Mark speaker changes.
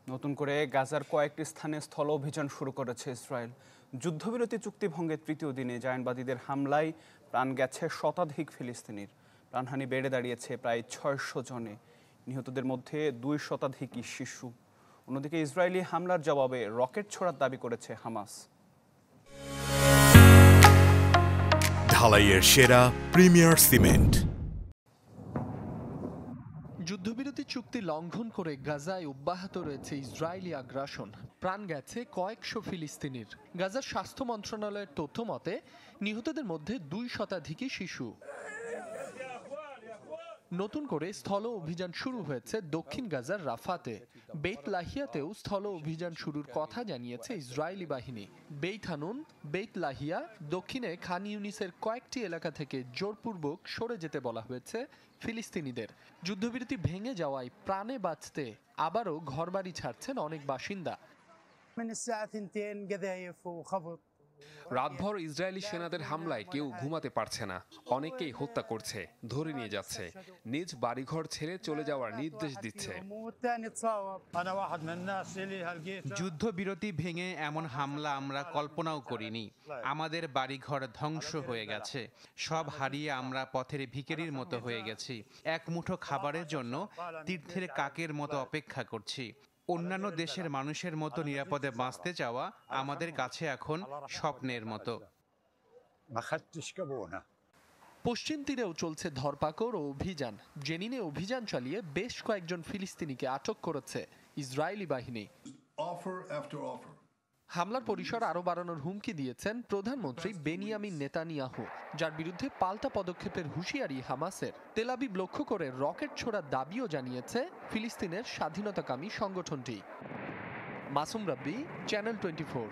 Speaker 1: নতুন করে গাজার কয়েকটি স্থানে স্থল অভিযান শুরু করেছে ইসরায়েল। যুদ্ধবিরতি চুক্তি ভঙ্গের তৃতীয় দিনে জায়নবাদীদের হামলায় প্রাণ গেছে শতাধিক ফিলিস্তিনির। প্রাণহানি বেড়ে দাঁড়িয়েছে প্রায় ৬০০ জনে। নিহতদের মধ্যে ২ শতাধিকই শিশু। অন্যদিকে ইসরায়েলি হামলার জবাবে রকেট ছোড়ার দাবি করেছে হামাস।
Speaker 2: ঢালাইয়ের সেরা প্রিমিয়ার সিমেন্ট।
Speaker 3: যুদ্ধবিরতি চুক্তি লঙ্ঘন করে গাজায় অব্যাহত রয়েছে ইসরায়েলি আগ্রাসন। প্রাণ গেছে কয়েকশো ফিলিস্তিনির। গাজার স্বাস্থ্য মন্ত্রণালয়ের তথ্য মতে নিহতদের মধ্যে ২ শতাধিকই শিশু। নতুন করে স্থল অভিযান শুরু হয়েছে দক্ষিণ গাজার রাফাতে। বেত লাহিয়াতেও স্থল অভিযান শুরুর কথা জানিয়েছে ইসরায়েলি বাহিনী। বেইত হানুন, বেইত লাহিয়া, দক্ষিণে খান ইউনিসের কয়েকটি এলাকা থেকে জোরপূর্বক সরে যেতে বলা হয়েছে ফিলিস্তিনিদের। যুদ্ধবিরতি ভেঙে যাওয়ায় প্রাণে বাঁচতে আবারও ঘরবাড়ি ছাড়ছেন অনেক বাসিন্দা।
Speaker 4: রাতভর ইসরায়েলি সেনাদের হামলায় কেউ ঘুমাতে পারছে না, অনেকেই হত্যা করছে, ধরে নিয়ে যাচ্ছে, নিজ বাড়িঘর ছেড়ে চলে যাওয়ার নির্দেশ দিচ্ছে।
Speaker 5: যুদ্ধবিরতি ভেঙে এমন হামলা আমরা কল্পনাও করিনি। আমাদের বাড়িঘর ধ্বংস হয়ে গেছে, সব হারিয়ে আমরা পথের ভিখারির মতো হয়ে গেছি। এক মুঠো খাবারের জন্য তীর্থের কাকের মতো অপেক্ষা করছি। অন্যান্য দেশের মানুষের মতো নিরাপদে বাঁচতে চাওয়া আমাদের কাছে এখন স্বপ্নের মতো।
Speaker 3: পশ্চিম তীরেও চলছে ধরপাকড় ও অভিযান। জেনিনে অভিযান চালিয়ে বেশ কয়েকজন ফিলিস্তিনিকে আটক করেছে ইসরায়েলি বাহিনী। হামলার পরিসর আরও বাড়ানোর হুমকি দিয়েছেন প্রধানমন্ত্রী বেনিয়ামিন নেতানিয়াহু, যার বিরুদ্ধে পাল্টা পদক্ষেপের হুঁশিয়ারি হামাসের। তেল আবিব লক্ষ্য করে রকেট ছোড়ার দাবিও জানিয়েছে ফিলিস্তিনের স্বাধীনতাকামী সংগঠনটি। মাসুম রাব্বি, চ্যানেল 24।